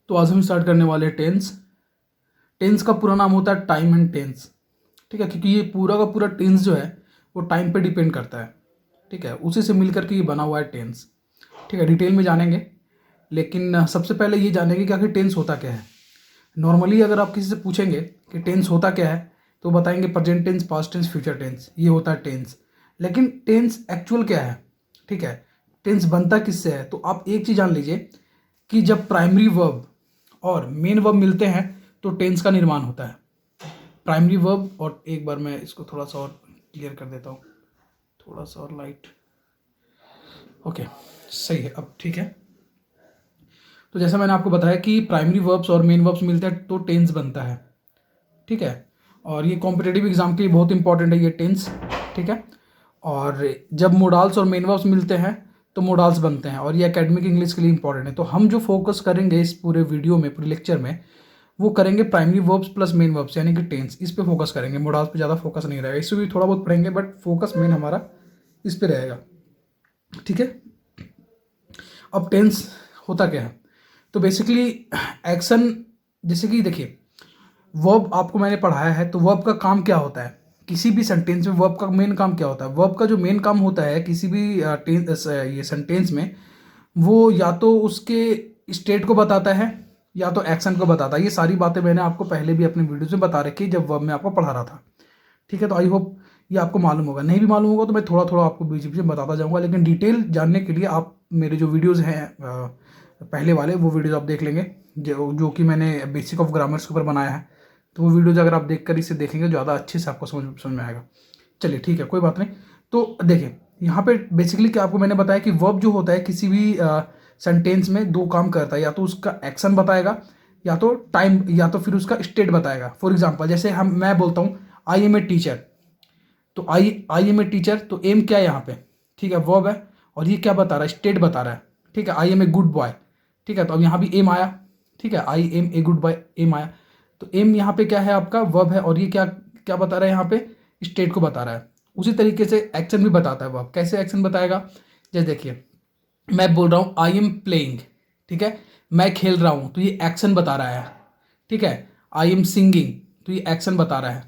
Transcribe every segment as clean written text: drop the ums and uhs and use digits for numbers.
तो आज हम स्टार्ट करने वाले हैं टेंस। टेंस का पूरा नाम होता है टाइम एंड टेंस, ठीक है, क्योंकि ये पूरा का पूरा टेंस जो है वो टाइम पे डिपेंड करता है, ठीक है, उसी से मिल करके ये बना हुआ है टेंस, ठीक है। डिटेल में जानेंगे, लेकिन सबसे पहले ये जानेंगे कि आखिर टेंस होता क्या है। नॉर्मली अगर आप किसी से पूछेंगे कि टेंस होता क्या है तो बताएंगे present tense, past tense, future tense, ये होता है टेंस। लेकिन टेंस एक्चुअल क्या है, ठीक है, टेंस बनता किससे है, तो आप एक चीज़ जान लीजिए कि जब प्राइमरी वर्ब और मेन वर्ब मिलते हैं तो टेंस का निर्माण होता है। प्राइमरी वर्ब, और एक बार मैं इसको थोड़ा सा और क्लियर कर देता हूँ, थोड़ा सा और लाइट, ओके, सही है अब, ठीक है। तो जैसा मैंने आपको बताया कि प्राइमरी वर्ब्स और मेन वर्ब्स मिलते हैं तो टेंस बनता है, ठीक है। और ये कॉम्पिटेटिव एग्जाम के लिए बहुत इंपॉर्टेंट है ये टेंस, ठीक है। और जब मोडाल्स और मेन वर्ब्स मिलते हैं तो मोडाल्स बनते हैं, और ये एकेडमिक इंग्लिश के लिए इंपॉर्टेंट है। तो हम जो फोकस करेंगे इस पूरे वीडियो में, पूरे लेक्चर में, वो करेंगे primary verbs plus main verbs यानी कि टेंस, इस पे फोकस करेंगे। मोडाल्स पे ज़्यादा फोकस नहीं रहेगा, इससे भी थोड़ा बहुत पढ़ेंगे बट फोकस मेन हमारा इस पे रहेगा, ठीक है। अब टेंस होता क्या है, तो बेसिकली एक्शन, जैसे कि देखिए वर्ब आपको मैंने पढ़ाया है, तो वर्ब का काम क्या होता है किसी भी सेंटेंस में, वर्ब का मेन काम क्या होता है। वर्ब का जो मेन काम होता है किसी भी ये सेंटेंस में, वो या तो उसके स्टेट को बताता है या तो एक्शन को बताता है। ये सारी बातें मैंने आपको पहले भी अपने वीडियोज में बता रखी जब वर्ब में आपको पढ़ा रहा था, ठीक है। तो आई होप ये आपको मालूम होगा, नहीं भी मालूम होगा तो मैं थोड़ा थोड़ा आपको बीच बीच में बताता जाऊँगा, लेकिन डिटेल जानने के लिए आप मेरे जो वीडियोज़ हैं पहले वाले, वो वीडियोज़ आप देख लेंगे जो कि मैंने बेसिक ऑफ ग्रामर्स के ऊपर बनाया है। तो वो वीडियोज अगर आप देख कर इसे देखेंगे ज़्यादा अच्छे से आपको समझ में आएगा। चलिए ठीक है, कोई बात नहीं। तो देखिए यहाँ पे बेसिकली क्या आपको मैंने बताया कि वर्ब जो होता है किसी भी सेंटेंस में दो काम करता है, या तो उसका एक्शन बताएगा या तो टाइम या तो फिर उसका स्टेट बताएगा। फॉर एग्जाम्पल जैसे मैं बोलता हूँ आई एम ए टीचर, तो आई एम ए टीचर, तो एम क्या है यहाँ पे, ठीक है, वर्ब है, और ये क्या बता रहा है, स्टेट बता रहा है, ठीक है। I am a good boy, ठीक है, तो अब यहाँ भी एम आया, ठीक है, I am a good boy, am आया। तो एम यहाँ पे क्या है, आपका वर्ब है, और ये क्या क्या बता रहा है यहाँ पे, स्टेट को बता रहा है। उसी तरीके से एक्शन भी बताता है वर्ब। कैसे एक्शन बताएगा, जैसे देखिए मैं बोल रहा हूँ आई एम प्लेइंग, ठीक है, मैं खेल रहा हूँ, तो ये एक्शन बता रहा है, ठीक है। आई एम सिंगिंग, तो ये एक्शन बता रहा है,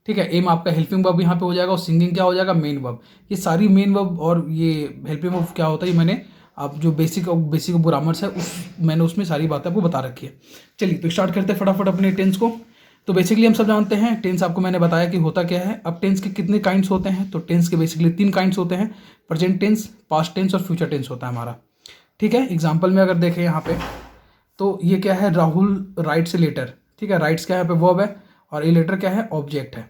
ठीक है। एम आपका हेल्पिंग वर्ब यहाँ पे हो जाएगा, और सिंगिंग क्या हो जाएगा, मेन वर्ब। ये सारी मेन वर्ब और ये हेल्पिंग वर्ब क्या होता है, ये मैंने आप जो बेसिक ग्रामर्स है मैंने उसमें सारी बातें आपको बता रखी है। चलिए तो स्टार्ट करते हैं फटाफट अपने टेंस को। तो बेसिकली हम सब जानते हैं टेंस, आपको मैंने बताया कि होता क्या है। अब टेंस के कितने काइंड्स होते हैं, तो टेंस के बेसिकली 3 काइंड्स होते हैं, प्रेजेंट टेंस, पास्ट टेंस और फ्यूचर टेंस होता है हमारा, ठीक है। एग्जाम्पल में अगर देखें यहाँ पे, तो ये क्या है, राहुल राइट्स ए लेटर, ठीक है, राइट्स क्या है यहाँ पे वर्ब है, और ए लेटर क्या है, ऑब्जेक्ट है,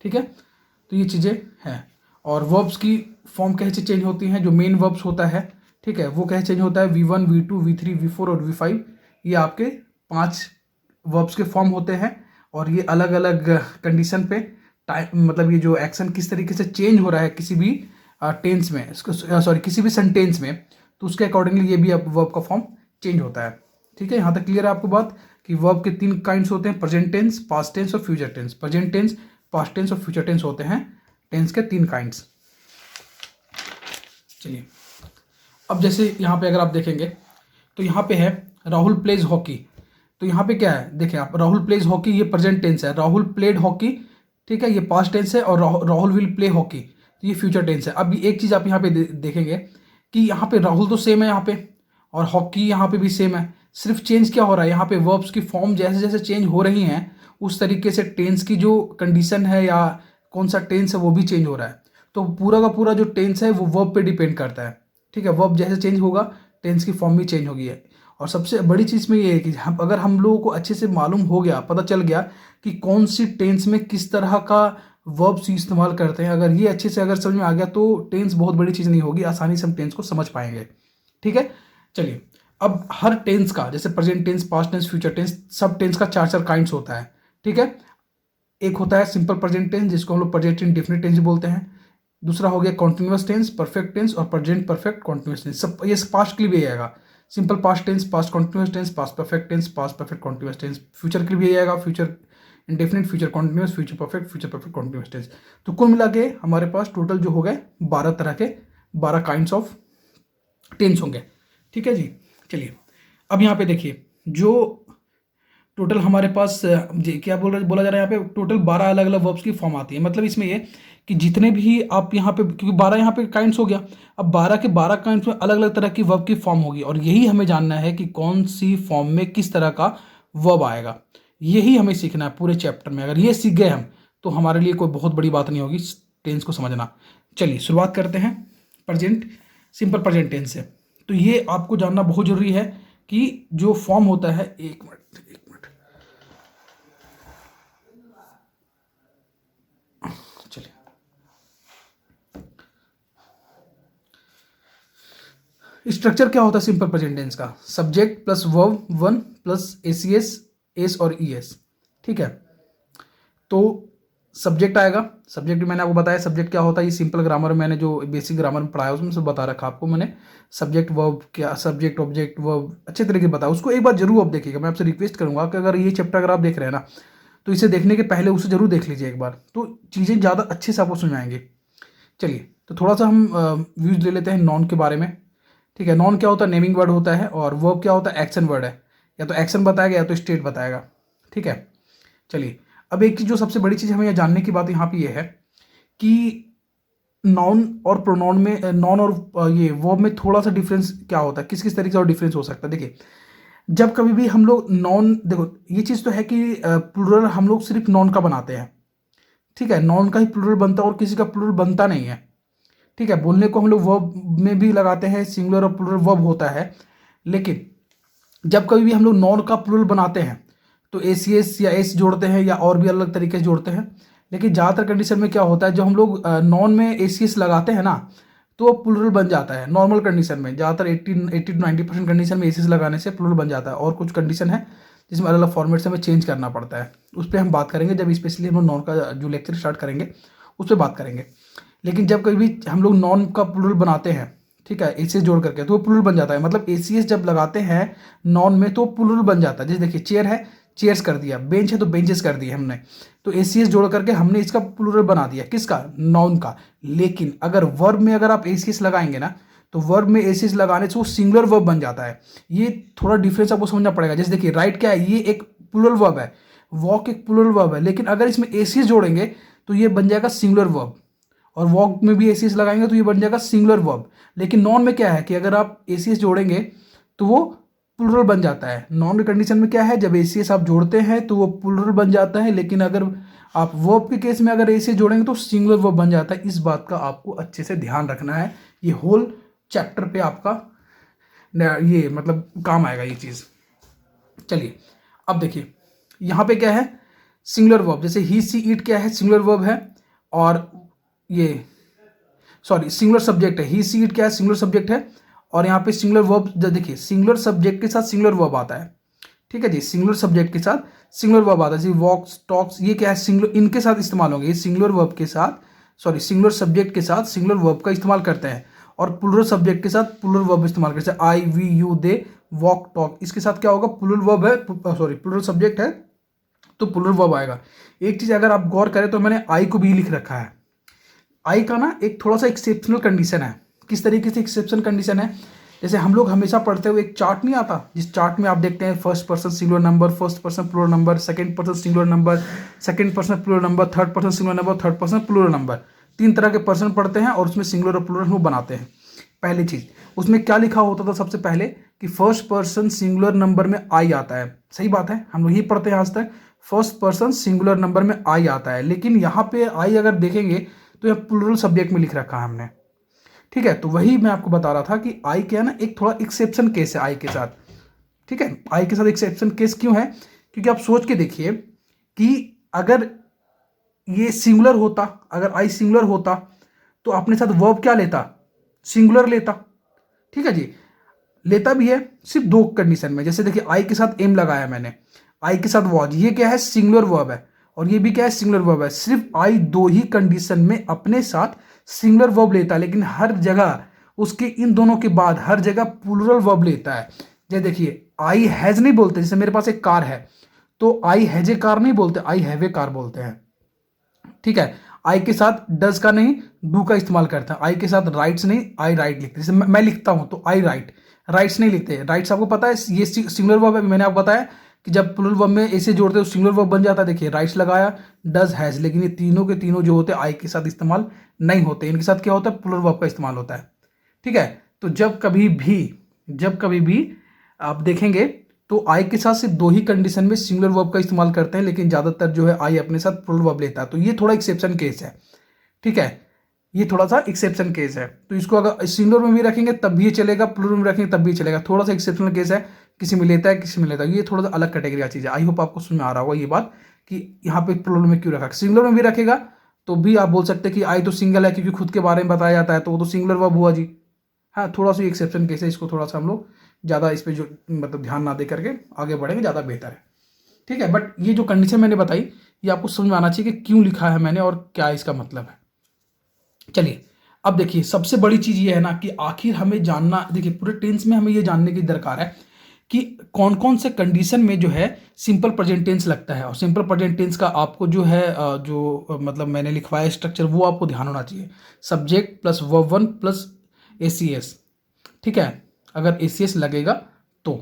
ठीक है। तो ये चीज़ें हैं। और वर्ब्स की फॉर्म कैसे चेंज होती हैं, जो मेन वर्ब्स होता है, ठीक है, वो कैसे चेंज होता है, V1 V2 V3 V4 और V5, ये आपके 5 वर्ब्स के फॉर्म होते हैं। और ये अलग अलग कंडीशन पे टाइम, मतलब ये जो एक्शन किस तरीके से चेंज हो रहा है किसी भी टेंस में, सॉरी किसी भी सेंटेंस में, तो उसके अकॉर्डिंगली ये भी अब वर्ब का फॉर्म चेंज होता है, ठीक है। यहाँ तक क्लियर है आपको बात कि वर्ब के 3 काइंड्स होते हैं, प्रेजेंट टेंस, पास्ट टेंस और future tense. Present tense, past tense और फ्यूचर टेंस होते हैं टेंस के 3 काइंड्स। चलिए अब जैसे यहाँ पे अगर आप देखेंगे तो यहाँ पे है राहुल प्लेज हॉकी, तो यहाँ पे क्या है, देखिए आप, राहुल प्लेज हॉकी, ये प्रेजेंट टेंस है, राहुल प्लेड हॉकी, ठीक है, ये पास्ट टेंस है, और राहुल विल प्ले हॉकी, तो ये फ्यूचर टेंस है। अब एक चीज़ आप यहाँ पे देखेंगे कि यहाँ पे राहुल तो सेम है यहाँ पे, और हॉकी यहाँ पे भी सेम है, सिर्फ चेंज क्या हो रहा है, यहाँ पे वर्ब्स की फॉर्म जैसे जैसे चेंज हो रही हैं उस तरीके से टेंस की जो कंडीशन है या कौन सा टेंस है वो भी चेंज हो रहा है। तो पूरा का पूरा जो टेंस है वो वर्ब पे डिपेंड करता है, ठीक है। वर्ब जैसे चेंज होगा टेंस की फॉर्म भी चेंज होगी है। और सबसे बड़ी चीज़ में ये है कि अगर हम लोगों को अच्छे से मालूम हो गया, पता चल गया कि कौन सी टेंस में किस तरह का वर्ब्स इस्तेमाल करते हैं, अगर ये अच्छे से अगर समझ में आ गया तो टेंस बहुत बड़ी चीज़ नहीं होगी, आसानी से हम टेंस को समझ पाएंगे, ठीक है। चलिए अब हर टेंस का, जैसे present tense, past tense, future tense, सब टेंस का 4 काइंड्स होता है, ठीक है। एक होता है सिंपल प्रेजेंट टेंस, जिसको हम लोग प्रेजेंट इंडेफिनिट टेंस बोलते हैं। दूसरा हो गया कॉन्टिन्यूअस टेंस, परफेक्ट टेंस और प्रेजेंट परफेक्ट कॉन्टिन्यूअस टेंस। सब ये पास्ट के लिए भी आएगा, simple past tense, past continuous tense, past perfect tense, past perfect continuous tense. Future के लिए भी आएगा, future indefinite, future continuous, future perfect continuous tense. तो कुल मिला के हमारे पास टोटल जो हो गए 12 तरह के 12 काइंड्स ऑफ टेंस होंगे, ठीक है जी। चलिए अब यहाँ पे देखिए, जो टोटल हमारे पास क्या बोला जा रहा है यहाँ पे, टोटल 12 अलग अलग वर्ब्स की फॉर्म आती है। मतलब इसमें ये कि जितने भी आप यहाँ पे, क्योंकि 12 यहाँ पे काइंड्स हो गया, अब 12 के 12 काइंड्स में अलग अलग तरह की वर्ब की फॉर्म होगी, और यही हमें जानना है कि कौन सी फॉर्म में किस तरह का वर्ब आएगा। यही हमें सीखना है पूरे चैप्टर में। अगर ये सीख गए हम तो हमारे लिए कोई बहुत बड़ी बात नहीं होगी टेंस को समझना। चलिए शुरुआत करते हैं प्रेजेंट, सिंपल प्रेजेंट टेंस से। तो ये आपको जानना बहुत जरूरी है कि जो फॉर्म होता है, एक मिनट, चलिए स्ट्रक्चर क्या होता है सिंपल प्रेजेंट टेंस का, subject plus verb one plus ACS, S और ईएस। ठीक है, तो सब्जेक्ट आएगा। सब्जेक्ट मैंने आपको बताया सब्जेक्ट क्या होता है, ये सिंपल ग्रामर मैंने जो बेसिक ग्रामर में पढ़ाया उसमें सब बता रखा आपको मैंने। सब्जेक्ट वर्ब क्या, सब्जेक्ट ऑब्जेक्ट वर्ब अच्छे तरीके से बताया, उसको एक बार जरूर आप देखिएगा। मैं आपसे रिक्वेस्ट करूंगा कि अगर ये चैप्टर अगर आप देख रहे हैं ना, तो इसे देखने के पहले उसे जरूर देख लीजिए एक बार, तो चीज़ें ज़्यादा अच्छे से आपको समझ में आएंगी। चलिए तो थोड़ा सा हम व्यूज ले लेते हैं नॉन के बारे में। ठीक है, नॉन क्या होता है, नेमिंग वर्ड होता है, और वर्ब क्या होता है, एक्शन वर्ड है। या तो एक्शन बताएगा या तो स्टेट बताएगा। ठीक है, चलिए अब एक चीज़ जो सबसे बड़ी चीज़ हमें यह जानने की बात यहाँ पे ये है कि नाउन और प्रोनाउन में, नॉन और ये वर्ब में थोड़ा सा डिफरेंस क्या होता है, किस किस तरीके से और डिफरेंस हो सकता है। देखिए जब कभी भी हम लोग नॉन, देखो ये चीज़ तो है कि प्लूरल हम लोग सिर्फ नॉन का बनाते हैं। ठीक है, नॉन का ही प्लूरल बनता है और किसी का प्लूरल बनता नहीं है। ठीक है, बोलने को हम लोग वर्ब में भी लगाते हैं, सिंगुलर और प्लूरल वर्ब होता है। लेकिन जब कभी भी हम लोग नॉन का प्लूरल बनाते हैं तो एसीएस या एस जोड़ते हैं या और भी अलग तरीके से जोड़ते हैं। लेकिन ज़्यादातर कंडीशन में क्या होता है, जब हम लोग नॉन में एसीएस लगाते हैं ना, तो वो प्लूरल बन जाता है। नॉर्मल कंडीशन में ज़्यादातर 80 टू 90% कंडीशन में एसीएस लगाने से प्लूरल बन जाता है। और कुछ कंडीशन है जिसमें अलग अलग फॉर्मेट से हमें चेंज करना पड़ता है, उस पर हम बात करेंगे जब स्पेशली हम लोग नॉन का जो लेक्चर स्टार्ट करेंगे उस पर बात करेंगे। लेकिन जब कभी भी हम लोग नॉन का प्लूरल बनाते हैं, ठीक है, एसीएस जोड़ करके, तो वो प्लूरल बन जाता है। मतलब एसीएस जब लगाते हैं नॉन में तो प्लूरल बन जाता है। जैसे देखिए चेयर है, चेयर्स कर दिया, बेंच है तो बेंचेस कर दिए हमने, तो एसीएस जोड़ करके हमने इसका प्लूरल बना दिया, किसका, नॉन का। लेकिन अगर वर्ब में अगर आप एसीएस लगाएंगे ना, तो वर्ब में एसीएस लगाने से वो सिंगुलर वर्ब बन जाता है। ये थोड़ा डिफरेंस आपको समझना पड़ेगा। जैसे देखिए राइट क्या है, ये एक प्लूरल वर्ब है, वॉक एक प्लूरल वर्ब है, लेकिन अगर इसमें एसीएस जोड़ेंगे तो ये बन जाएगा सिंगुलर वर्ब। और वॉक में भी एसीएस लगाएंगे तो ये बन जाएगा सिंगुलर वर्ब। लेकिन नॉन में क्या है कि अगर आप एसीएस जोड़ेंगे तो वो प्लूरल बन जाता है। नॉन कंडीशन में क्या है, जब एसीएस आप जोड़ते हैं तो वो प्लूरल बन जाता है, लेकिन अगर आप वर्ब के केस में अगर एसीएस जोड़ेंगे तो सिंगुलर वर्ब बन जाता है। इस बात का आपको अच्छे से ध्यान रखना है, ये होल चैप्टर पे आपका ये मतलब काम आएगा ये चीज़। चलिए अब देखिए यहाँ पे क्या है, सिंगुलर वर्ब। जैसे ही सी ईट क्या है, सिंगुलर वर्ब है, और ये सॉरी सिंगुलर सब्जेक्ट है। ही सी इट क्या है, सिंगुलर सब्जेक्ट है, और यहाँ पे सिंगुलर वर्ब देखिए सिंगुलर सब्जेक्ट के साथ सिंगुलर वर्ब आता है। ठीक है जी, सिंगुलर सब्जेक्ट के साथ सिंगुलर वर्ब आता है। जैसे वॉक्स टॉक्स, ये क्या है, सिंगुलर, इनके साथ इस्तेमाल होंगे। ये सिंगुलर वर्ब के साथ, सॉरी सिंगुलर सब्जेक्ट के साथ सिंगुलर वर्ब का इस्तेमाल करते हैं, और प्लूरल सब्जेक्ट के साथ प्लूरल वर्ब इस्तेमाल करते हैं। I we you they walk talk, इसके साथ क्या होगा, प्लूरल वर्ब है, सॉरी प्लूरल सब्जेक्ट है तो प्लूरल वर्ब आएगा। एक चीज अगर आप गौर करें तो मैंने आई को भी लिख रखा है। आई का ना एक थोड़ा सा एक्सेप्शनल कंडीशन है। किस तरीके से एक्सेप्शन कंडीशन है, जैसे हम लोग हमेशा पढ़ते हुए एक चार्ट नहीं आता, जिस चार्ट में आप देखते हैं first person singular number, first person plural number, second person singular number, second person plural number, third person singular number, third person plural number. 3 तरह के पर्सन पढ़ते हैं और उसमें सिंगुलर और प्लूरल हम बनाते हैं। पहली चीज उसमें क्या लिखा होता था सबसे पहले कि फर्स्ट पर्सन सिंगुलर नंबर में आई आता है। सही बात है, हम लोग यही पढ़ते हैं आज तक, फर्स्ट पर्सन सिंगुलर नंबर में आई आता है। लेकिन यहाँ पे आई अगर देखेंगे तो यह प्लूरल सब्जेक्ट में लिख रखा है हमने। ठीक है, तो वही मैं आपको बता रहा था कि आई क्या है ना, एक थोड़ा एक्सेप्शन केस है आई के साथ। ठीक है, आई के साथ एक्सेप्शन केस क्यों है, क्योंकि आप सोच के देखिए कि अगर ये सिंगुलर होता, अगर आई सिंगुलर होता तो अपने साथ वर्ब क्या लेता, सिंगुलर लेता। ठीक है जी, लेता भी है सिर्फ 2 कंडीशन में। जैसे देखिए आई के साथ एम लगाया मैंने, आई के साथ वॉज, ये क्या है, सिंगुलर वर्ब है, और ये भी क्या है, सिंगुलर वर्ब है। सिर्फ आई 2 ही कंडीशन में अपने साथ सिंगुलर वर्ब लेता है, लेकिन हर जगह उसके इन दोनों के बाद हर जगह प्लूरल वर्ब लेता है। जैसे देखिए आई हैज नहीं बोलते, जैसे मेरे पास एक कार है तो आई हैज ए कार नहीं बोलते, आई हैव ए कार बोलते हैं। ठीक है, आई के साथ डज का नहीं डू का इस्तेमाल करते हैं। आई के साथ राइट्स नहीं, आई राइट लिखते हैं। जैसे मैं लिखता हूं तो आई राइट, राइट्स नहीं लिखते। राइट्स आपको पता है ये सिंगुलर वर्ब है, मैंने आपको बताया कि जब प्लूरल वर्ब में ऐसे जोड़ते हैं तो सिंगुलर वर्ब बन जाता है। देखिए राइट्स लगाया, डज, हैज, लेकिन ये तीनों के तीनों जो होते हैं आई के साथ इस्तेमाल नहीं होते, इनके साथ क्या होता है, प्लूरल वर्ब का इस्तेमाल होता है। ठीक है, तो जब कभी भी आप देखेंगे तो आई के साथ सिर्फ दो ही कंडीशन में सिंगुलर वर्ब का इस्तेमाल करते हैं, लेकिन ज्यादातर जो है आई अपने साथ प्लूरल वर्ब लेता है। तो ये थोड़ा एक्सेप्शन केस है। ठीक है, ये थोड़ा सा एक्सेप्शन केस है, तो इसको अगर सिंगुलर में भी रखेंगे तब भी ये चलेगा, प्लूरल में रखेंगे तब भी चलेगा। थोड़ा सा एक्सेप्शनल केस है, किसी में लेता है किसी में लेता है, ये थोड़ा सा अलग कैटेगरी का चीज है। आई होप आपको समझ में आ रहा होगा ये बात कि यहाँ पे प्लूरल में क्यों रखा। सिंगुलर में भी रखेगा तो भी आप बोल सकते हैं कि आई तो सिंगल है क्योंकि खुद के बारे में बताया जाता है, तो वो तो सिंगुलर वर्ब हुआ जी। हाँ, थोड़ा सा एक्सेप्शन केस है, इसको थोड़ा सा हम लोग ज़्यादा इस पर जो मतलब ध्यान ना दे करके आगे बढ़ेंगे ज़्यादा बेहतर है। ठीक है, बट ये जो कंडीशन मैंने बताई ये आपको समझ में आना चाहिए कि क्यों लिखा है मैंने और क्या इसका मतलब है। चलिए अब देखिए, सबसे बड़ी चीज ये है ना कि आखिर हमें जानना, देखिए पूरे टेंस में हमें ये जानने की दरकार है कि कौन कौन से कंडीशन में जो है सिंपल प्रेजेंट टेंस लगता है। और सिंपल प्रेजेंट टेंस का आपको जो है मतलब मैंने लिखवाया स्ट्रक्चर वो आपको ध्यान होना चाहिए। Subject plus verb one plus ACS. ठीक है, अगर एसीएस लगेगा तो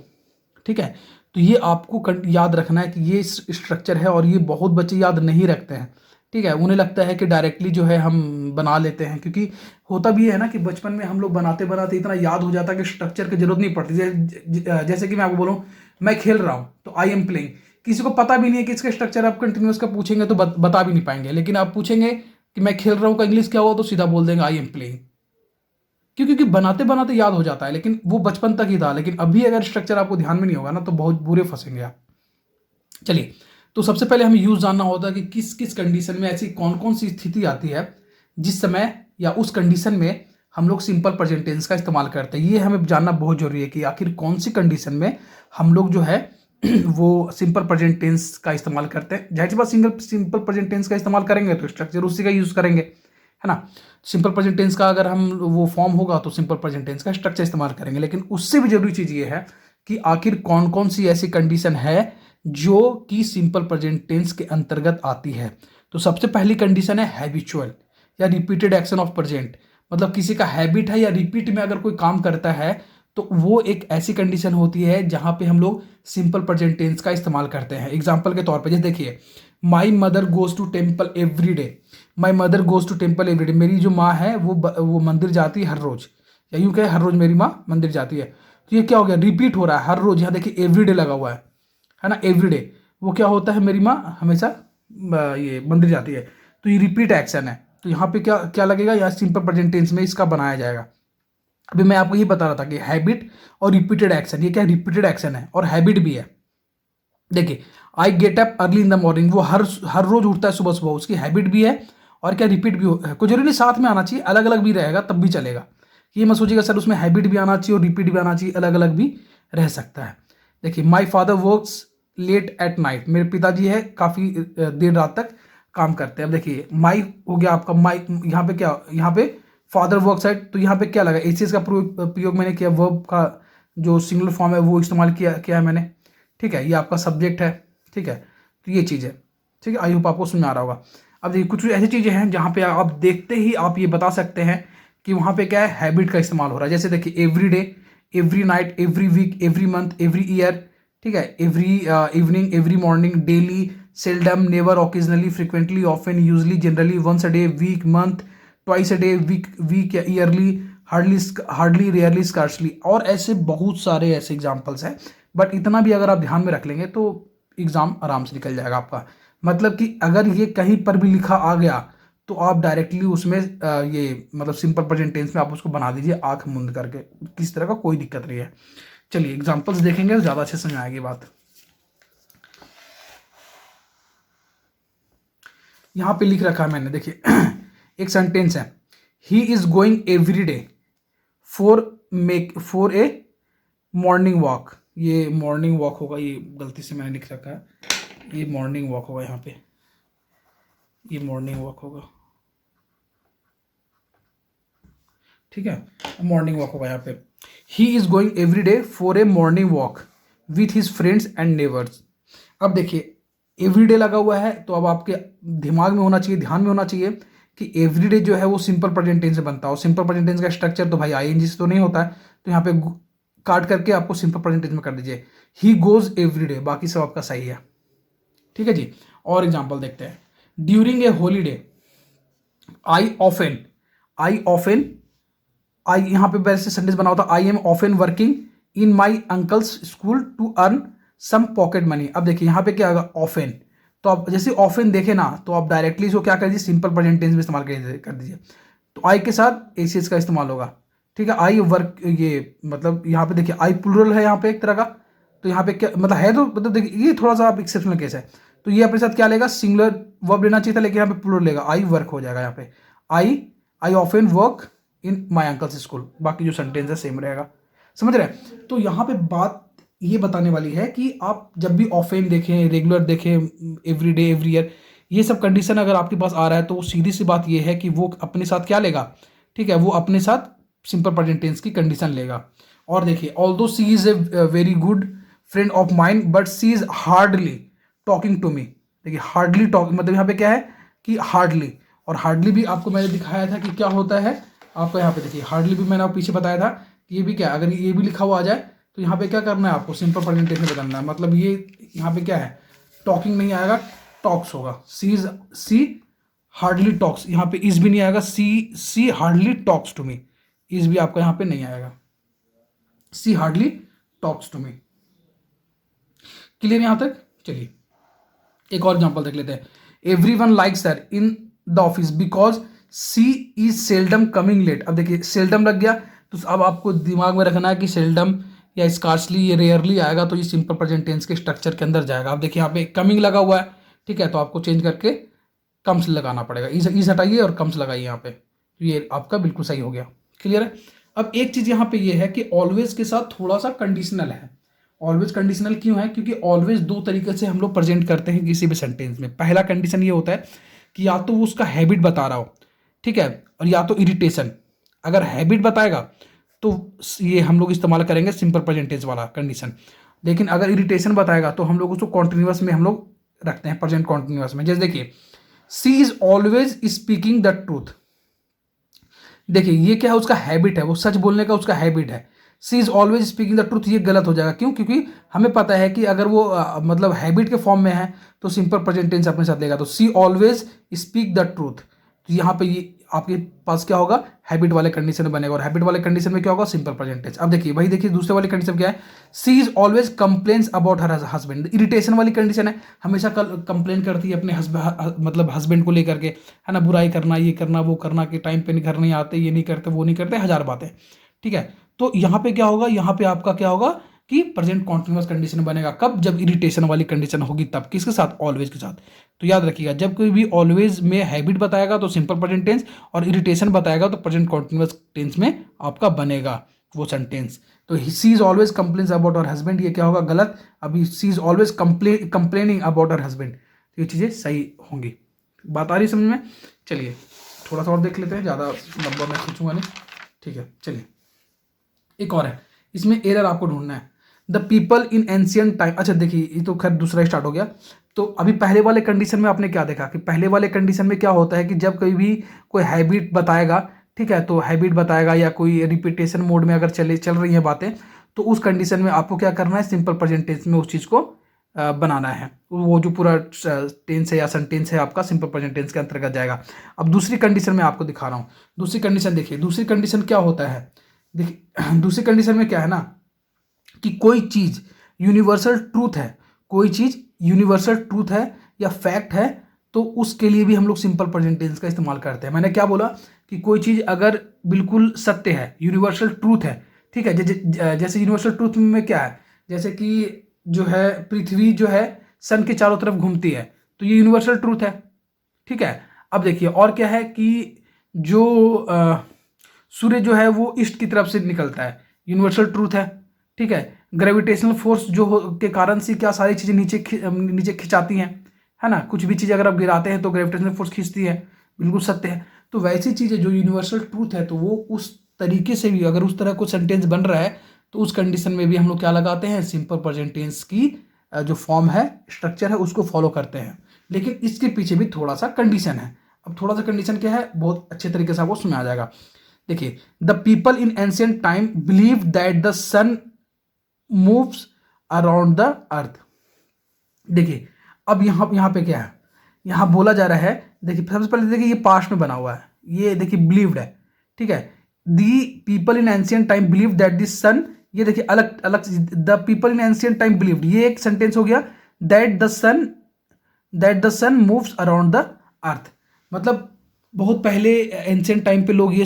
ठीक है, तो ये आपको याद रखना है कि ये स्ट्रक्चर है और ये बहुत बच्चे याद नहीं रखते हैं। ठीक है, उन्हें लगता है कि डायरेक्टली जो है हम बना लेते हैं, क्योंकि होता भी है ना कि बचपन में हम लोग बनाते बनाते इतना याद हो जाता है कि स्ट्रक्चर की जरूरत नहीं पड़ती। जैसे कि मैं आपको बोलूँ मैं खेल रहा हूँ तो आई एम प्लेइंग, किसी को पता भी नहीं है कि इसका स्ट्रक्चर, आप कंटिन्यूस का पूछेंगे तो बता भी नहीं पाएंगे, लेकिन आप पूछेंगे कि मैं खेल रहा हूँ का इंग्लिश क्या हुआ तो सीधा बोल देंगे आई एम प्लेइंग। क्यों? क्योंकि बनाते बनाते याद हो जाता है, लेकिन वो बचपन तक ही था। लेकिन अभी अगर स्ट्रक्चर आपको ध्यान में नहीं होगा ना तो बहुत बुरे फंसेंगे आप। चलिए, तो सबसे पहले हमें यूज जानना होता है कि किस किस कंडीशन में ऐसी कौन कौन सी स्थिति आती है जिस समय या उस कंडीशन में हम लोग सिंपल प्रेजेंट टेंस का इस्तेमाल करते हैं। ये हमें जानना बहुत जरूरी है कि आखिर कौन सी कंडीशन में हम लोग जो है वो सिंपल प्रेजेंट टेंस का इस्तेमाल करते हैं। जाहिर सी बात, सिंपल प्रेजेंट टेंस का इस्तेमाल करेंगे तो स्ट्रक्चर उसी का यूज करेंगे, है ना। सिंपल प्रेजेंट टेंस का अगर हम वो फॉर्म होगा तो सिंपल प्रेजेंट टेंस का स्ट्रक्चर इस्तेमाल करेंगे। लेकिन उससे भी जरूरी चीज ये है कि आखिर कौन कौन सी ऐसी कंडीशन है जो कि सिंपल प्रेजेंट टेंस के अंतर्गत आती है। तो सबसे पहली कंडीशन है हैबिचुअल या रिपीटेड एक्शन ऑफ प्रेजेंट। मतलब किसी का हैबिट है या रिपीट में अगर कोई काम करता है तो वो एक ऐसी कंडीशन होती है जहां पे हम लोग सिंपल प्रेजेंट टेंस का इस्तेमाल करते हैं। एग्जांपल के तौर पे जैसे देखिए, my mother goes to temple every day. My mother goes to temple every day, मेरी जो माँ है वो मंदिर जाती है हर रोज, या यूं कहे हर रोज मेरी माँ मंदिर जाती है। तो ये क्या हो गया, रिपीट हो रहा है हर रोज। यहाँ देखिए एवरी डे लगा हुआ है ना, एवरी डे। वो क्या होता है, मेरी माँ हमेशा ये मंदिर जाती है, तो ये रिपीट एक्शन है। तो यहाँ पे क्या क्या लगेगा, यहाँ सिंपल प्रेजेंट टेंस में इसका बनाया जाएगा। अभी मैं आपको ये बता रहा था कि हैबिट और रिपीटेड एक्शन, ये क्या रिपीटेड एक्शन है और हैबिट भी है। देखिए, I get up early in the morning, वो हर रोज उठता है सुबह सुबह, उसकी हैबिट भी है और क्या रिपीट भी है। कोई जरूरी नहीं साथ में आना चाहिए, अलग अलग भी रहेगा तब भी चलेगा। ये मत सोचिएगा सर उसमें हैबिट भी आना चाहिए और रिपीट भी आना चाहिए, अलग अलग भी रह सकता है। देखिए, my father works late at night, मेरे पिताजी है काफी देर रात तक काम करते हैं। अब देखिए, माई हो गया आपका, माई यहाँ पे क्या, यहाँ पे फादर वर्क्स है, तो यहाँ पे क्या लगा, एसीएस का प्रयोग मैंने किया, वर्ब का जो सिंगुलर फॉर्म है वो इस्तेमाल किया है मैंने। ठीक है, ये आपका सब्जेक्ट है। ठीक है, तो ये चीज़ है। ठीक है, आई होप आपको समझ में आ रहा होगा। अब देखिए, कुछ ऐसी चीज़ें हैं जहाँ पे आप देखते ही आप ये बता सकते हैं कि वहाँ पे क्या है, हैबिट का इस्तेमाल हो रहा है। जैसे देखिए, every day, every night, every week, every month, every year. ठीक है, every evening, every morning, daily, seldom, never, occasionally, frequently, often, usually, generally, once a day, week, month, twice a day, week या yearly, hardly, rarely, scarcely. और ऐसे बहुत सारे ऐसे examples हैं, but इतना भी अगर आप ध्यान में रख लेंगे तो एग्जाम आराम से निकल जाएगा आपका। मतलब कि अगर ये कहीं पर भी लिखा आ गया तो आप डायरेक्टली उसमें ये मतलब सिंपल प्रेजेंट टेंस में आप उसको बना दीजिए आंख मूंद करके, किसी तरह का कोई दिक्कत नहीं है। चलिए एग्जाम्पल्स देखेंगे तो ज़्यादा अच्छे समझ आएगी बात। यहाँ पे लिख रखा है मैंने, देखिए एक सेंटेंस है, he is going every day for a morning walk. ये मॉर्निंग वॉक होगा, ये गलती से मैंने लिख रखा है, ये मॉर्निंग वॉक होगा, यहाँ पे ये मॉर्निंग वॉक होगा। ठीक है, मॉर्निंग वॉक होगा यहाँ पे, he is going every day for a morning walk with his friends and neighbours. अब देखिए, एवरी डे लगा हुआ है तो अब आपके दिमाग में होना चाहिए, ध्यान में होना चाहिए कि एवरी डे जो है वो सिंपल प्रेजेंट टेंस से बनता है। और सिंपल प्रेजेंट टेंस का स्ट्रक्चर तो भाई आईएनजी से तो नहीं होता है, तो यहाँ पे काट करके आपको सिंपल प्रेजेंट टेंस में कर दीजिए। ही गोज एवरी डे, बाकी सब आपका सही है। ठीक है जी। और एग्जाम्पल देखते हैं। During a holiday, I often, I often, I यहाँ पे वैसे सेंटेंस बना होता, I am often working in my uncle's school to earn some pocket money. अब देखिए यहाँ पे क्या होगा, ऑफन, तो आप जैसे ऑफन देखे ना तो आप डायरेक्टली इसको क्या कर दीजिए, सिंपल प्रेजेंट टेंस में इस्तेमाल कर दीजिए। तो आई के साथ एसीएस का इस्तेमाल होगा। ठीक है, आई वर्क, ये मतलब यहाँ पे देखिए आई प्लूरल है यहाँ पे एक तरह का, तो यहाँ पे क्या मतलब है, तो मतलब देखिए ये थोड़ा सा आप एक्सेप्शनल केस है, तो ये अपने साथ क्या लेगा, सिंगुलर वर्ब लेना चाहिए था, लेकिन यहाँ पे प्लूरल लेगा, आई वर्क हो जाएगा यहाँ पे। I often work in my uncle's school, बाकी जो सेंटेंस है सेम रहेगा। समझ रहे हैं? तो यहाँ पे बात ये बताने वाली है कि आप जब भी ऑफेन देखें, रेगुलर देखें, एवरी डे, एवरी ईयर, ये सब कंडीशन अगर आपके पास आ रहा है तो सीधी सी बात ये है कि वो अपने साथ क्या लेगा, ठीक है, वो अपने साथ सिंपल प्रेजेंट टेंस की कंडीशन लेगा। और देखिए, although she is a very good friend of mind but she is hardly talking to me. देखिए हार्डली टॉक मतलब यहाँ पे क्या है कि हार्डली, और हार्डली भी आपको मैंने दिखाया था कि क्या होता है। आपको यहाँ पे देखिए हार्डली भी मैंने आपको पीछे बताया था कि ये भी क्या, अगर ये भी लिखा हुआ आ जाए तो यहाँ पे क्या करना है आपको, सिंपल प्रेजेंट टेंस में बदलना है। मतलब ये यहाँ पे क्या है, टॉकिंग नहीं आएगा, टॉक्स होगा। सी हार्डली टॉक्स, यहाँ पे इज भी नहीं आएगा, she hardly talks to me, is भी आपका यहाँ पे नहीं आएगा, she hardly talks to me. Clear यहां तक? चलिए एक और एग्जांपल देख लेते हैं। Everyone likes her in the office because she is seldom coming late. अब देखिए सेल्डम लग गया, तो अब आपको दिमाग में रखना है कि सेल्डम या स्कार्सली, ये रेयरली आएगा, तो ये सिंपल प्रेजेंट टेंस के स्ट्रक्चर के अंदर जाएगा। अब देखिए यहाँ पे कमिंग लगा हुआ है, ठीक है, तो आपको चेंज करके कम्स लगाना पड़ेगा, इज हटाइए और कम्स लगाइए यहाँ पे, तो ये आपका बिल्कुल सही हो गया। क्लियर है? अब एक चीज यहाँ पे ये है कि ऑलवेज के साथ थोड़ा सा कंडीशनल है। ऑलवेज कंडीशनल क्यों है? क्योंकि ऑलवेज दो तरीके से हम लोग प्रेजेंट करते हैं किसी भी सेंटेंस में। पहला कंडीशन ये होता है कि या तो वो उसका हैबिट बता रहा हो, ठीक है, और या तो इरिटेशन। अगर हैबिट बताएगा तो ये हम लोग इस्तेमाल करेंगे सिंपल प्रेजेंट टेंस वाला कंडीशन, लेकिन अगर इरिटेशन बताएगा तो हम लोग उसको कॉन्टिन्यूअस में हम लोग रखते हैं, प्रेजेंट कॉन्टिन्यूअस में। जैसे देखिए, she is always speaking the truth. देखिए ये क्या है, उसका हैबिट है, वो सच बोलने का उसका हैबिट है। She is always speaking the truth, ये गलत हो जाएगा। क्यों? क्योंकि हमें पता है कि अगर वो मतलब हैबिट के फॉर्म में है तो सिंपल प्रेजेंट टेंस अपने साथ लेगा, तो सी ऑलवेज स्पीक द ट्रूथ। तो यहाँ पे ये आपके पास क्या होगा, हैबिट वाले कंडीशन में बनेगा, और हैबिट वाले कंडीशन में क्या होगा, सिंपल प्रेजेंट टेंस। अब देखिए भाई, देखिए दूसरे वाली कंडीशन क्या है, she is always complains about her husband. Irritation वाली कंडीशन है, हमेशा कंप्लेन करती है अपने मतलब हस्बैंड को लेकर के, है ना, बुराई करना, ये करना, वो करना, कि टाइम पे घर नहीं आते, ये नहीं करते, वो नहीं करते, हजार बातें। ठीक है, तो यहाँ पे क्या होगा, यहाँ पे आपका क्या होगा कि प्रेजेंट कॉन्टिन्यूअस कंडीशन बनेगा। कब? जब इरिटेशन वाली कंडीशन होगी तब। किसके साथ? ऑलवेज के साथ। तो याद रखिएगा, जब कोई भी ऑलवेज में हैबिट बताएगा तो सिंपल प्रेजेंट टेंस, और इरिटेशन बताएगा तो प्रेजेंट कॉन्टिन्यूअस टेंस में आपका बनेगा वो सेंटेंस। तो she is always complains about her husband, ये क्या होगा, गलत। अभी she is always complaining about her husband, तो ये चीज़ें सही होंगी। बात आ रही समझ में? चलिए थोड़ा सा और देख लेते हैं, ज़्यादा लंबा मैं खींचूंगा नहीं। ठीक है, चलिए एक और है, इसमें एरर आपको ढूंढना है। The people in ancient time. अच्छा देखिए, ये तो खैर दूसरा स्टार्ट हो गया। तो अभी पहले वाले कंडीशन में आपने क्या देखा कि पहले वाले कंडीशन में क्या होता है कि जब कोई भी कोई हैबिट बताएगा, ठीक है, तो हैबिट बताएगा या कोई रिपीटेशन मोड में अगर चल रही हैं बातें, तो उस कंडीशन में आपको क्या करना है, सिंपल प्रेजेंट टेंस में उस चीज़ को बनाना है। वो जो पूरा टेंस है या सेंटेंस है आपका सिंपल प्रेजेंट टेंस के अंतर्गत जाएगा। अब दूसरी कंडीशन में आपको दिखा रहा हूँ। दूसरी कंडीशन देखिए, दूसरी कंडीशन क्या होता है, देखिए दूसरी कंडीशन में क्या है ना कि कोई चीज यूनिवर्सल ट्रूथ है, कोई चीज यूनिवर्सल ट्रूथ है या फैक्ट है, तो उसके लिए भी हम लोग सिंपल प्रेजेंट टेंस का इस्तेमाल करते हैं। मैंने क्या बोला कि कोई चीज अगर बिल्कुल सत्य है, यूनिवर्सल ट्रूथ है, ठीक है, जैसे यूनिवर्सल ट्रूथ में क्या है, जैसे कि जो है पृथ्वी जो है सन के चारों तरफ घूमती है, तो ये यूनिवर्सल ट्रूथ है। ठीक है, अब देखिए और क्या है कि जो सूर्य जो है वो ईस्ट की तरफ से निकलता है, यूनिवर्सल ट्रूथ है। ठीक है, ग्रेविटेशनल फोर्स के कारण से क्या सारी चीज़ें नीचे खिंचाती हैं, है ना, कुछ भी चीज़ अगर आप गिराते हैं तो ग्रेविटेशनल फोर्स खींचती है, बिल्कुल सत्य है। तो वैसी चीज़ें जो यूनिवर्सल ट्रूथ है, तो वो उस तरीके से भी अगर उस तरह को सेंटेंस बन रहा है तो उस कंडीशन में भी हम लोग क्या लगाते हैं, सिंपल प्रेजेंट टेंस की जो फॉर्म है, स्ट्रक्चर है, उसको फॉलो करते हैं। लेकिन इसके पीछे भी थोड़ा सा कंडीशन है। अब थोड़ा सा कंडीशन क्या है, बहुत अच्छे तरीके से आपको समझ आ जाएगा। देखिए, the people in ancient time believe that the sun moves around the earth. देखिए अब यहाँ पे क्या है, यहाँ बोला जा रहा है, देखिए सबसे पहले देखिए ये पास्ट में बना हुआ है, ये देखिए बिलीव्ड है, ठीक है। The people in ancient time believe that this sun, ये देखिए अलग अलग, the people in ancient time believed, ये एक सेंटेंस हो गया। That the sun moves around the earth, मतलब बहुत पहले एंशियंट टाइम पे लोग ये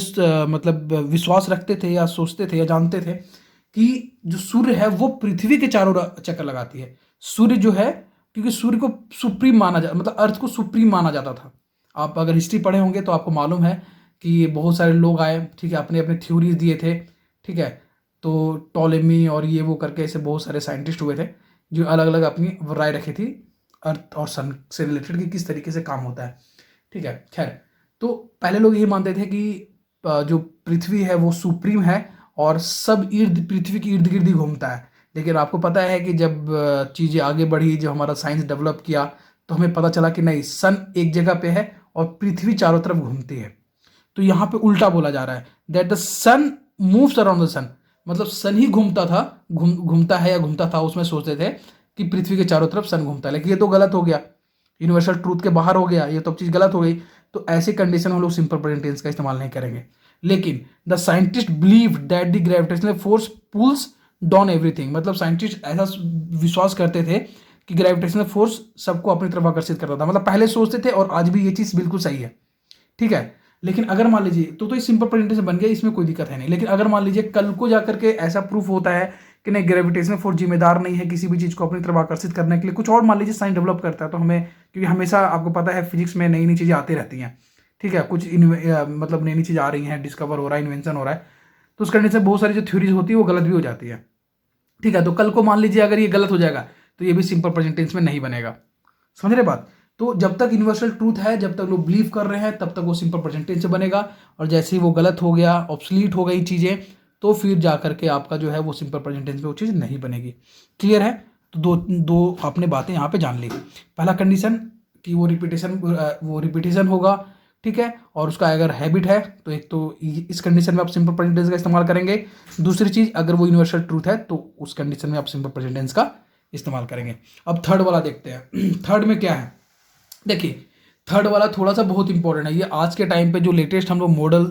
मतलब विश्वास रखते थे या सोचते थे या जानते थे कि जो सूर्य है वो पृथ्वी के चारों चक्कर लगाती है। सूर्य जो है, क्योंकि सूर्य को सुप्रीम माना जा, मतलब अर्थ को सुप्रीम माना जाता था। आप अगर हिस्ट्री पढ़े होंगे तो आपको मालूम है कि बहुत सारे लोग आए, ठीक है, अपने अपने थ्योरीज दिए थे, ठीक है। तो टॉलेमी और ये वो करके ऐसे बहुत सारे साइंटिस्ट हुए थे जो अलग अलग अपनी राय रखी थी अर्थ और सन से रिलेटेड कि किस तरीके से काम होता है, ठीक है। खैर, तो पहले लोग ये मानते थे कि जो पृथ्वी है वो सुप्रीम है और सब पृथ्वी के इर्द गिर्द ही घूमता है। लेकिन आपको पता है कि जब चीज़ें आगे बढ़ी, जब हमारा साइंस डेवलप किया, तो हमें पता चला कि नहीं, सन एक जगह पे है और पृथ्वी चारों तरफ घूमती है। तो यहाँ पे उल्टा बोला जा रहा है, that the sun moves around the sun, मतलब सन ही घूमता था, घूमता है या घूमता था, उसमें सोचते थे कि पृथ्वी के चारों तरफ सन घूमता है। लेकिन ये तो गलत हो गया, यूनिवर्सल ट्रूथ के बाहर हो गया, ये तो चीज़ गलत हो गई। तो ऐसी कंडीशन में हम लोग सिंपल प्रेजेंट टेंस का इस्तेमाल नहीं करेंगे। लेकिन the scientist believe that the gravitational force pulls down everything, मतलब साइंटिस्ट ऐसा विश्वास करते थे कि ग्रेविटेशनल फोर्स सबको अपनी तरफ आकर्षित करता था, मतलब पहले सोचते थे और आज भी ये चीज़ बिल्कुल सही है, ठीक है। लेकिन अगर मान लीजिए तो ये सिंपल प्रेजेंटेशन बन गया, इसमें कोई दिक्कत है नहीं। लेकिन अगर मान लीजिए कल को जाकर के ऐसा प्रूफ होता है कि नहीं, ग्रेविटेशनल फोर्स जिम्मेदार नहीं है किसी भी चीज़ को अपनी तरफ आकर्षित करने के लिए, कुछ और मान लीजिए साइंस डेवलप करता है, तो हमें, क्योंकि हमेशा आपको पता है फिजिक्स में नई नई चीज़ें आती रहती हैं, ठीक है, कुछ मतलब नई नई चीज़ आ रही हैं, डिस्कवर हो रहा है, इन्वेंशन हो रहा है, तो उस कंडीशन से बहुत सारी जो थ्योरीज होती है वो गलत भी हो जाती है, ठीक है। तो कल को मान लीजिए अगर ये गलत हो जाएगा तो ये भी सिंपल प्रेजेंट टेंस में नहीं बनेगा, समझ रहे बात। तो जब तक यूनिवर्सल ट्रूथ है, जब तक लोग बिलीव कर रहे हैं, तब तक वो सिंपल प्रेजेंट टेंस से बनेगा, और जैसे ही वो गलत हो गया, ऑब्सलीट हो गई चीज़ें, तो फिर जा करके आपका जो है वो सिंपल प्रेजेंट टेंस में वो चीज़ नहीं बनेगी। क्लियर है। तो दो दो आपने बातें यहाँ पे जान ली। पहला कंडीशन कि वो रिपीटेशन होगा, ठीक है, और उसका अगर हैबिट है तो एक तो इस कंडीशन में आप सिंपल प्रेजेंट टेंस का इस्तेमाल करेंगे। दूसरी चीज़, अगर वो यूनिवर्सल ट्रूथ है तो उस कंडीशन में आप सिंपल प्रेजेंट टेंस का इस्तेमाल करेंगे। अब थर्ड वाला देखते हैं। थर्ड में क्या है, देखिए थर्ड वाला थोड़ा सा बहुत इंपॉर्टेंट है। ये आज के टाइम पे जो लेटेस्ट हम लोग मॉडल,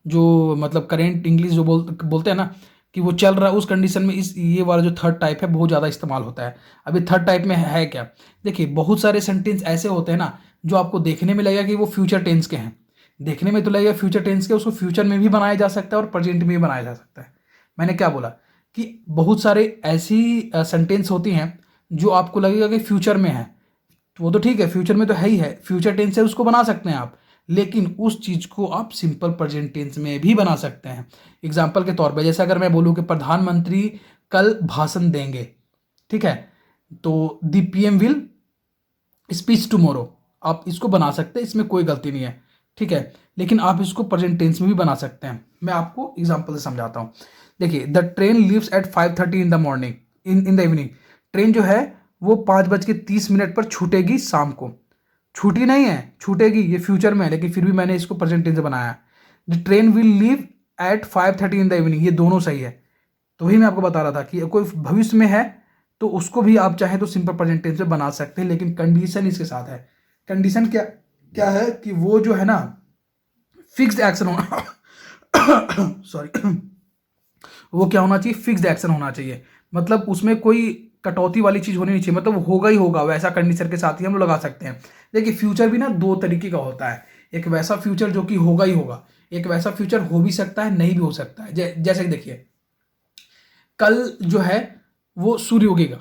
जो मतलब करेंट इंग्लिश जो बोलते हैं ना कि वो चल रहा है, उस कंडीशन में ये वाला जो थर्ड टाइप है बहुत ज़्यादा इस्तेमाल होता है। अभी थर्ड टाइप में है क्या, देखिए बहुत सारे सेंटेंस ऐसे होते हैं ना जो आपको देखने में लगेगा कि वो फ्यूचर टेंस के हैं, देखने में तो लगेगा फ्यूचर टेंस के, उसको फ्यूचर में भी बनाया जा सकता है और प्रेजेंट में भी बनाया जा सकता है। मैंने क्या बोला कि बहुत सारे ऐसी सेंटेंस होती हैं जो आपको लगेगा कि फ्यूचर में है, वो तो ठीक है, फ्यूचर में तो है ही है, फ्यूचर टेंस है, उसको बना सकते हैं आप, लेकिन उस चीज़ को आप सिंपल प्रेजेंट टेंस में भी बना सकते हैं। एग्जाम्पल के तौर पे, जैसे अगर मैं बोलूँ कि प्रधानमंत्री कल भाषण देंगे, ठीक है, तो the PM will speech tomorrow, आप इसको बना सकते हैं, इसमें कोई गलती नहीं है, ठीक है। लेकिन आप इसको प्रेजेंट टेंस में भी बना सकते हैं। मैं आपको एग्जाम्पल से समझाता हूँ। देखिए, the train leaves eight 5:30 in the morning, in the evening, train जो है वो 5:30 पर छूटेगी शाम को। छूटी नहीं है, छूटेगी, ये फ्यूचर में है, लेकिन फिर भी मैंने इसको प्रेजेंट टेंस से बनाया। The train will leave at 5:30 in the evening, ये दोनों सही है। तो वही मैं आपको बता रहा था कि कोई भविष्य में है तो उसको भी आप चाहे तो सिंपल प्रेजेंट टेंस में बना सकते हैं, लेकिन कंडीशन इसके साथ है। कंडीशन क्या क्या है कि वो जो है ना फिक्स्ड एक्शन होना सॉरी वो क्या होना चाहिए, फिक्स्ड एक्शन होना चाहिए, मतलब उसमें कोई कटौती वाली चीज़ होनी नहीं चाहिए, मतलब होगा ही होगा, वैसा कंडीशन के साथ ही हम लोग लगा सकते हैं। देखिए फ्यूचर भी ना दो तरीके का होता है, एक वैसा फ्यूचर जो कि होगा ही होगा, एक वैसा फ्यूचर हो भी सकता है, नहीं भी हो सकता है। जैसे कि देखिए, कल जो है वो सूर्य उगेगा,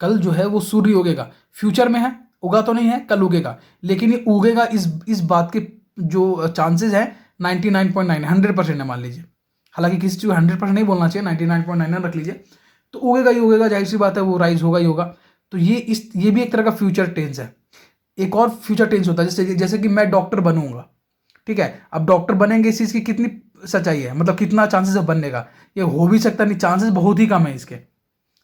कल जो है वो सूर्य उगेगा, फ्यूचर में है, उगा तो नहीं है, कल उगेगा, लेकिन ये उगेगा इस बात के जो चांसेस है 99.9 100% है मान लीजिए, हालांकि किसी चीज़ 100% नहीं बोलना चाहिए, 99.9 रख लीजिए, तो उगेगा ही उगेगा, जाहिर सी बात है वो राइज होगा ही होगा। तो ये भी एक तरह का फ्यूचर टेंस है। एक और फ्यूचर टेंस होता है, जैसे कि मैं डॉक्टर बनूंगा, ठीक है, अब डॉक्टर बनेंगे, इस चीज़ की कितनी सच्चाई है, मतलब कितना चांसेस है बनने का, ये हो भी सकता नहीं, चांसेस बहुत ही कम है इसके,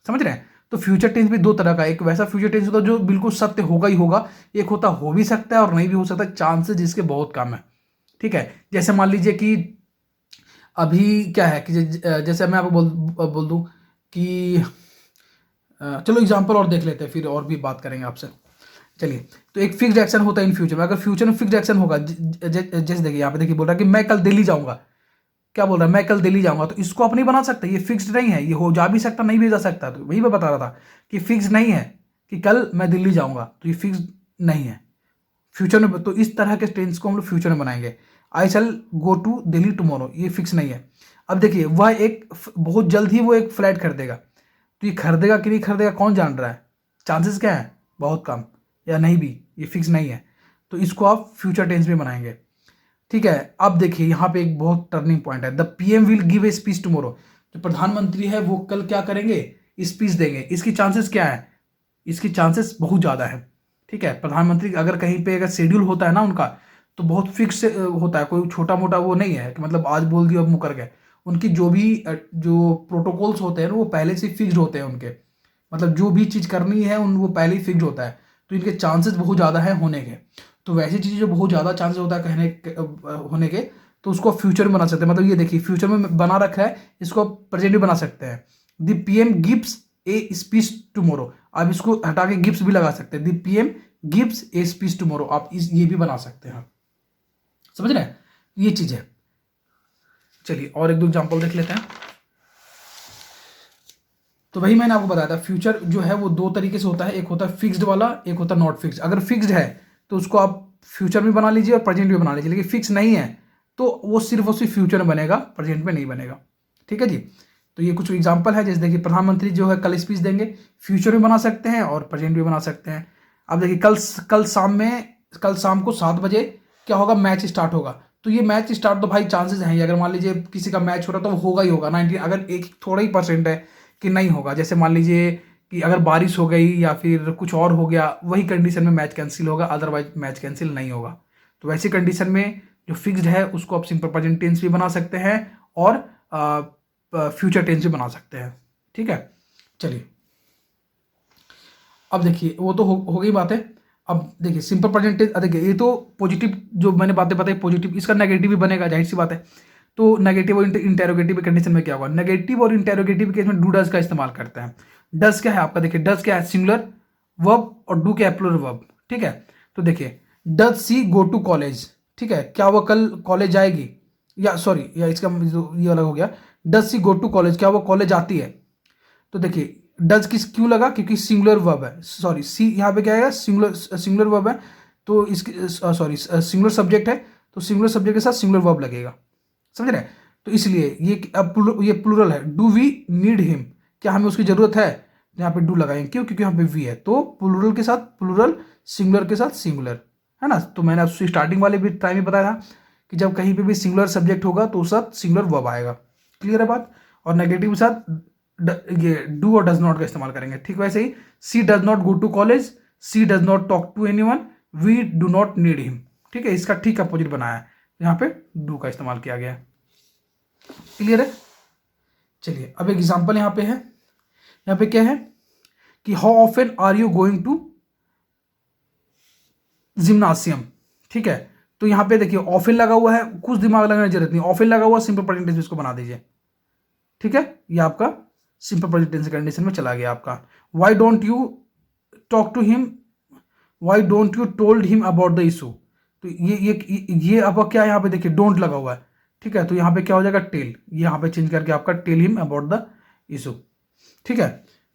समझ रहे हैं। तो फ्यूचर टेंस भी दो तरह का, एक वैसा फ्यूचर टेंस होता है जो बिल्कुल सत्य होगा ही होगा, एक होता हो भी सकता है और नहीं भी हो सकता, चांसेस जिसके बहुत कम है, ठीक है। जैसे मान लीजिए कि अभी क्या है कि जैसे मैं आपको बोल दूं कि चलो एग्जांपल और देख लेते हैं, फिर और भी बात करेंगे आपसे। चलिए, तो एक फिक्स्ड एक्शन होता है इन फ्यूचर में, अगर फ्यूचर में फिक्स्ड एक्शन होगा, जैसे देखिए यहाँ पे देखिए बोल रहा है कि मैं कल दिल्ली जाऊंगा, क्या बोल रहा है, मैं कल दिल्ली जाऊंगा, तो इसको आप नहीं बना सकते, ये फिक्स्ड नहीं है, ये हो जा भी सकता नहीं भी जा सकता। तो वही मैं बता रहा था कि फिक्स नहीं है कि कल मैं दिल्ली जाऊंगा, तो ये फिक्स नहीं है फ्यूचर में। तो इस तरह के टेंस को हम लोग फ्यूचर में बनाएंगे। आई शैल गो टू दिल्ली टुमारो, ये फिक्स नहीं है। अब देखिए वह एक बहुत जल्द ही वो एक फ्लैट खरीदेगा, तो ये खरीदेगा कि नहीं खरीदेगा कौन जान रहा है, चांसेस क्या है, बहुत कम या नहीं भी, ये फिक्स नहीं है। तो इसको आप फ्यूचर टेंस में बनाएंगे, ठीक है। अब देखिए यहाँ पे एक बहुत टर्निंग पॉइंट है, the PM will give a speech tomorrow, जो प्रधानमंत्री है वो कल क्या करेंगे, स्पीच देंगे। इसकी चांसेस क्या है, इसकी चांसेस बहुत ज़्यादा है, ठीक है। प्रधानमंत्री अगर कहीं पे अगर शेड्यूल होता है ना उनका, तो बहुत फिक्स होता है, कोई छोटा मोटा वो नहीं है कि मतलब आज बोल दिया अब मुकर गए। उनकी जो भी जो प्रोटोकॉल्स होते हैं वो पहले से फिक्स्ड होते हैं उनके, मतलब जो भी चीज़ करनी है उन वो पहले ही फिक्स्ड होता है, तो इनके चांसेस बहुत ज़्यादा है होने के। तो वैसी चीज़ें जो बहुत ज़्यादा चांसेस होता है होने के, तो उसको फ्यूचर में बना सकते हैं। मतलब ये देखिए फ्यूचर में बना रखा है, इसको प्रेजेंट में बना सकते हैं। The PM gives a speech tomorrow, आप इसको हटा के गिव्स भी लगा सकते हैं, the PM gives a speech tomorrow, आप ये भी बना सकते हैं, समझ रहे हैं, ये चीज है। चलिए और एक दो एग्जांपल देख लेते हैं। तो वही मैंने आपको बताया था, फ्यूचर जो है वो दो तरीके से होता है, एक होता है फिक्स्ड वाला, एक होता है नॉट फिक्स्ड। अगर फिक्स्ड है तो उसको आप फ्यूचर में बना लीजिए और प्रेजेंट में बना लीजिए, लेकिन फिक्स नहीं है तो वो सिर्फ फ्यूचर में बनेगा, प्रेजेंट में नहीं बनेगा, ठीक है जी। तो ये कुछ एग्जाम्पल है, जैसे देखिए प्रधानमंत्री जो है कल स्पीच देंगे, फ्यूचर में बना सकते हैं और प्रेजेंट में बना सकते हैं। अब देखिए कल शाम को 7 बजे क्या होगा, मैच स्टार्ट होगा। तो ये मैच स्टार्ट तो भाई चांसेस हैं, अगर मान लीजिए किसी का मैच हो रहा है तो वो होगा ही होगा 90, अगर एक थोड़ा ही परसेंट है कि नहीं होगा। जैसे मान लीजिए कि अगर बारिश हो गई या फिर कुछ और हो गया, वही कंडीशन में मैच कैंसिल होगा, अदरवाइज मैच कैंसिल नहीं होगा। तो वैसी कंडीशन में जो फिक्स्ड है उसको आप सिंपल प्रेजेंट टेंस भी बना सकते हैं और फ्यूचर टेंस भी बना सकते हैं, ठीक है। चलिए अब देखिए वो तो हो गई बात है। अब देखिए सिंपल प्रेजेंट टेंस, देखिए ये तो पॉजिटिव जो मैंने बातें बताई पॉजिटिव, इसका नेगेटिव भी बनेगा, जाहिर सी बात है। तो नेगेटिव और इंटेरोगेटिव कंडीशन में क्या होगा, नेगेटिव और इंटेरोगेटिव केस में डू डज का इस्तेमाल करते हैं। डज क्या है आपका, देखिए डज क्या है, सिंगुलर वर्ब, और डू क्या है, प्लूरल वर्ब, ठीक है। तो देखिए does she go to college, ठीक है, क्या वो कल कॉलेज जाएगी, या सॉरी या इसका ये अलग हो गया, does she go to college, क्या वो कॉलेज आती है। तो देखिए डज किस क्यों लगा, क्योंकि सिंगुलर वर्ब है, सॉरी सी यहाँ पे क्या है, सिंगुलर वर्ब है, तो इसकी सॉरी सिंगुलर सब्जेक्ट है, तो सिंगुलर सब्जेक्ट के साथ सिंगुलर वर्ब लगेगा, समझ रहे हैं। तो इसलिए ये अब ये प्लूरल है, डू वी नीड हिम, क्या हमें उसकी जरूरत है, यहाँ पे डू लगाएंगे, क्यों, क्योंकि यहाँ पे वी है। तो प्लूरल के साथ प्लूरल, सिंगुलर के साथ सिंगुलर, है ना। तो मैंने आपसे स्टार्टिंग वाले भी टाइम में बताया था कि जब कहीं पे भी सिंगुलर सब्जेक्ट होगा तो उस साथ सिंगुलर वर्ब आएगा, क्लियर है बात। और नेगेटिव के साथ ये डू और डज नॉट का इस्तेमाल करेंगे, ठीक वैसे ही she does not go to college, she does not talk to anyone, we do not need him, ठीक है, इसका ठीक अपोजिट बनाया है, यहाँ पे डू का इस्तेमाल किया गया है, क्लियर है। चलिए अब एग्जांपल यहाँ पे है, यहाँ पे क्या है कि how often are you going to gymnasium, ठीक है। तो यहाँ पे देखिए ऑफन लगा हुआ है, कुछ दिमाग लगाने की जरूरत नहीं, ऑफन लगा हुआ, सिंपल प्रेजेंट टेंस इसको बना दीजिए, ठीक है। ये आपका सिंपल प्रेजेंट टेंस कंडीशन में चला गया आपका। Why don't you talk to him, why don't you told him about the issue. तो ये आपका क्या है, यहाँ पे देखिए डोंट लगा हुआ है, ठीक है। तो यहाँ पे क्या हो जाएगा, टेल, यहाँ पे चेंज करके आपका tell him about the issue, ठीक है।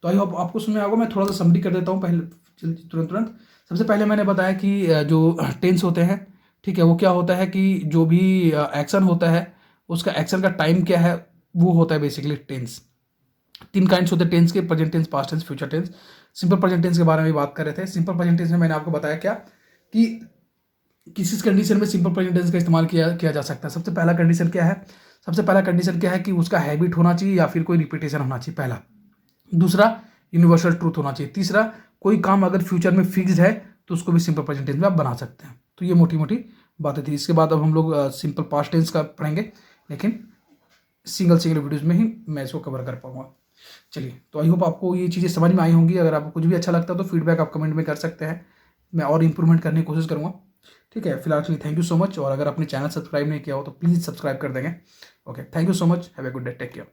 तो आई होप आपको सुनने आएगा। मैं थोड़ा सा समरी कर देता हूँ पहले तुरंत। सबसे पहले मैंने बताया कि जो टेंस होते हैं, ठीक है, वो क्या होता है कि जो भी एक्शन होता है उसका एक्शन का टाइम क्या है, वो होता है बेसिकली टेंस। 3 काइंड्स होते हैं टेंस के, present tense, past tense, future tense. Simple present tense के बारे में बात कर रहे थे। सिंपल प्रेजेंट टेंस में मैंने आपको बताया क्या कि किस कंडीशन में सिंपल प्रेजेंट टेंस का इस्तेमाल किया जा सकता है। सबसे पहला कंडीशन क्या है, सबसे पहला कंडीशन क्या है कि उसका हैबिट होना चाहिए या फिर कोई रिपीटेशन होना चाहिए, पहला। दूसरा यूनिवर्सल ट्रूथ होना चाहिए। तीसरा कोई काम अगर फ्यूचर में फिक्स्ड है तो उसको भी सिंपल प्रेजेंट टेंस में आप बना सकते हैं। तो ये मोटी मोटी बातें थी। इसके बाद अब हम लोग सिंपल पास्ट टेंस का पढ़ेंगे, लेकिन सिंगल वीडियोज़ में ही मैं इसको कवर कर पाऊंगा। चलिए, तो आई होप आपको ये चीज़ें समझ में आई होंगी। अगर आपको कुछ भी अच्छा लगता है तो फीडबैक आप कमेंट में कर सकते हैं, मैं और इंप्रूवमेंट करने की कोशिश करूँगा, ठीक है। फिलहाल के लिए थैंक यू सो मच, और अगर आपने चैनल सब्सक्राइब नहीं किया हो तो प्लीज़ सब्सक्राइब कर देंगे। Okay, thank you so much, have a good day, take care.